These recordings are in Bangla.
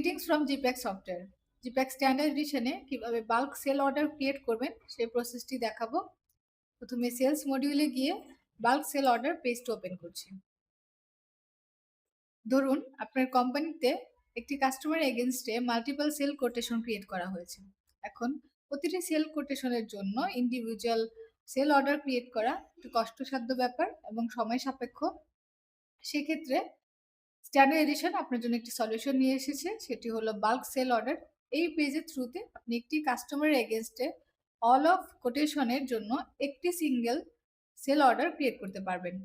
গ্রিটিংস ফ্রম জিপ্যাক সফটওয়্যার। জিপ্যাক স্ট্যান্ডার্ড এডিশনে কিভাবে বাল্ক সেল অর্ডার ক্রিয়েট করবেন সেই প্রসেসটি দেখাবো। প্রথমে সেলস মডিউলে গিয়ে বাল্ক সেল অর্ডার পেজটি ওপেন করছি। ধরুন আপনার কোম্পানিতে একটি কাস্টমার এগেইনস্টে মাল্টিপল সেল কোটেশন ক্রিয়েট করা হয়েছে। এখন প্রতিটি সেল কোটেশনের জন্য ইন্ডিভিজুয়াল সেল অর্ডার ক্রিয়েট করা একটু কষ্টসাধ্য ব্যাপার এবং সময় সাপেক্ষ। সেক্ষেত্রে স্ট্যান্ডার্ড এডিশন আপনার জন্য একটি সলিউশন নিয়ে এসেছে, সেটি হলো বাল্ক সেল অর্ডার। এই পেজের থ্রুতে আপনি একটি কাস্টমারের এগেইনস্টে অল অফ কোটেশনের জন্য একটি সিঙ্গেল সেল অর্ডার ক্রিয়েট করতে পারবেন।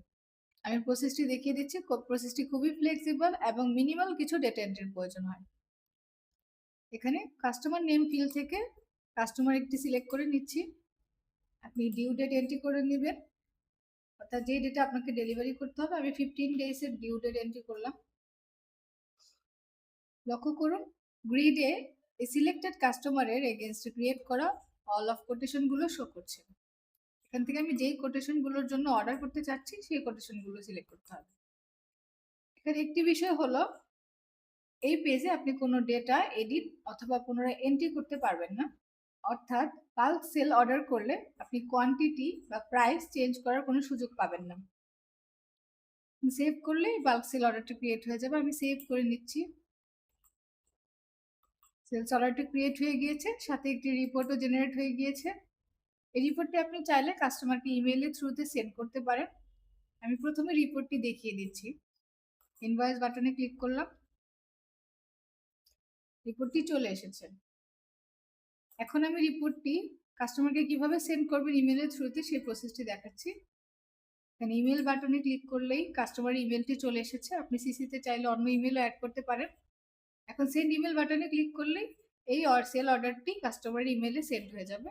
আমি প্রসেসটি দেখিয়ে দিচ্ছি। প্রসেসটি খুবই ফ্লেক্সিবল এবং মিনিমাল কিছু ডেটা এন্ট্রির প্রয়োজন হয়। এখানে কাস্টমার নেম ফিল্ড থেকে কাস্টমার একটি সিলেক্ট করে নিচ্ছি। আপনি ডিউ ডেট এন্ট্রি করে নেবেন, অর্থাৎ যে ডেটা আপনাকে ডেলিভারি করতে হবে। আমি 15 ডেজের ডিউ ডেট এন্ট্রি করলাম। লক্ষ্য করুন গ্রিডে এই সিলেক্টেড কাস্টমারের এগেইনস্টে ক্রিয়েট করা অল অফ কোটেশনগুলো শো করছে। এখান থেকে আমি যেই কোটেশনগুলোর জন্য অর্ডার করতে চাচ্ছি সেই কোটেশনগুলো সিলেক্ট করতে হবে। এখানে একটি বিষয় হলো এই পেজে আপনি কোনো ডেটা এডিট অথবা পুনরায় এন্ট্রি করতে পারবেন না। অর্থাৎ বাল্ক সেল অর্ডার করলে আপনি কোয়ান্টিটি বা প্রাইস চেঞ্জ করার কোনো সুযোগ পাবেন না। সেভ করলে বাল্ক সেল অর্ডারটি ক্রিয়েট হয়ে যাবে। আমি সেভ করে নিচ্ছি। সেলস অর্ডারটি ক্রিয়েট হয়ে গিয়েছে, সাথে একটি রিপোর্টও জেনারেট হয়ে গিয়েছে। এই রিপোর্টটি আপনি চাইলে কাস্টমারকে ইমেইলের থ্রুতে সেন্ড করতে পারেন। আমি প্রথমে রিপোর্টটি দেখিয়ে দিচ্ছি। ইনভয়েস বাটনে ক্লিক করলাম, রিপোর্টটি চলে এসেছে। এখন আমি রিপোর্টটি কাস্টমারকে কিভাবে সেন্ড করবেন ইমেইলের থ্রুতে সেই প্রসেসটি দেখাচ্ছি। এখানে ইমেল বাটনে ক্লিক করলেই কাস্টমার ইমেলটি চলে এসেছে। আপনি সিসিতে চাইলে অন্য ইমেলও অ্যাড করতে পারেন। এখন সেন্ড ইমেল বাটনে ক্লিক করলেই এই সেল অর্ডারটি কাস্টমারের ইমেলে সেন্ড হয়ে যাবে।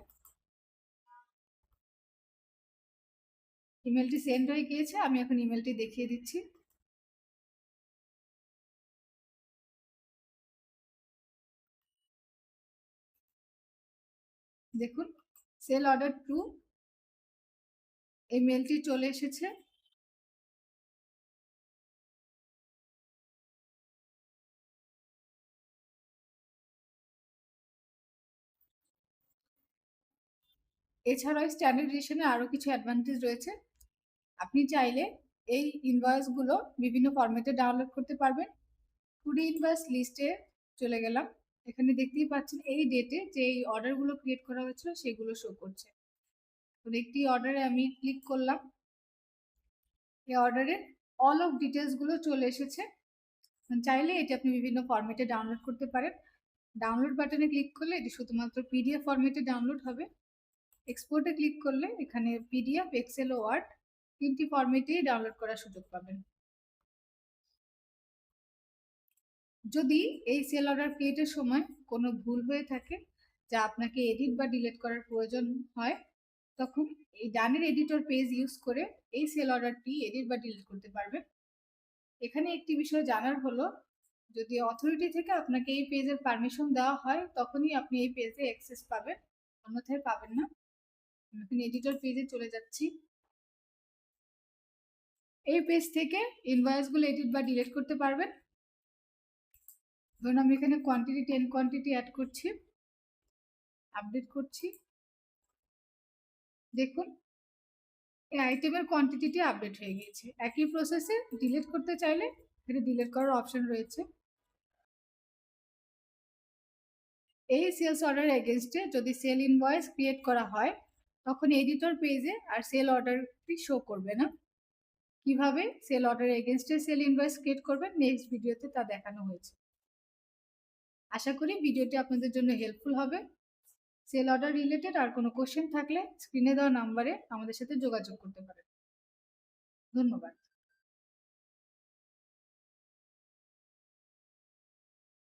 ইমেলটি সেন্ড হয়ে গিয়েছে। আমি এখন ইমেলটি দেখিয়ে দিচ্ছি। দেখুন সেল অর্ডার টু, এই মেলটি চলে এসেছে। এছাড়াও স্ট্যান্ডার্ড এডিশনে আরও কিছু অ্যাডভান্টেজ রয়েছে। আপনি চাইলে এই ইনভয়েসগুলো বিভিন্ন ফরম্যাটে ডাউনলোড করতে পারবেন। টুডে ইনভয়েস লিস্টে চলে গেলাম। এখানে দেখতেই পাচ্ছেন এই ডেটে যে এই অর্ডারগুলো ক্রিয়েট করা হয়েছিল সেগুলো শো করছে। তো একটি অর্ডারে আমি ক্লিক করলাম, এই অর্ডারে অল অফ ডিটেলসগুলো চলে এসেছে। চাইলে এটি আপনি বিভিন্ন ফরম্যাটে ডাউনলোড করতে পারেন। ডাউনলোড বাটনে ক্লিক করলে এটি শুধুমাত্র পিডিএফ ফরম্যাটে ডাউনলোড হবে। এক্সপোর্টে ক্লিক করলে এখানে পিডিএফ, এক্সেল ও ওয়ার্ড তিনটি ফরম্যাটেই ডাউনলোড করার সুযোগ পাবেন। যদি এই সেল অর্ডার ক্রিয়েটের সময় কোনো ভুল হয়ে থাকে যা আপনাকে এডিট বা ডিলিট করার প্রয়োজন হয়, তখন এই ডানের এডিটর পেজ ইউজ করে এই সেল অর্ডারটি এডিট বা ডিলিট করতে পারবেন। এখানে একটি বিষয় জানার হলো, যদি অথরিটি থেকে আপনাকে এই পেজের পারমিশন দেওয়া হয় তখনই আপনি এই পেজে অ্যাক্সেস পাবেন, অন্যথায় পাবেন না। আমি এডিটর পেজে চলে যাচ্ছি। এই পেজ থেকে ইনভয়েসগুলো এডিট বা ডিলিট করতে পারবেন। ধরুন আমি এখানে কোয়ান্টিটি 10 কোয়ান্টিটি অ্যাড করছি, আপডেট করছি। দেখুন এই আইটেমের কোয়ান্টিটিটি আপডেট হয়ে গিয়েছে। একই প্রসেসে ডিলিট করতে চাইলে এখানে ডিলিট করার অপশন রয়েছে। এই সেলস অর্ডার এগেইনস্টে যদি সেল ইনভয়েস ক্রিয়েট করা হয় তখন এডিটর পেজে আর সেল অর্ডারটি শো করবে না। কিভাবে সেল অর্ডার এগেইনস্টে সেল ইনভয়েস ক্রিয়েট করবেন নেক্সট ভিডিওতে তা দেখানো হয়েছে। আশা করি ভিডিওটি আপনাদের জন্য হেল্পফুল হবে। সেল অর্ডার রিলেটেড আর কোনো কোশ্চেন থাকলে স্ক্রিনে দেওয়া নাম্বারে আমাদের সাথে যোগাযোগ করতে পারেন। ধন্যবাদ।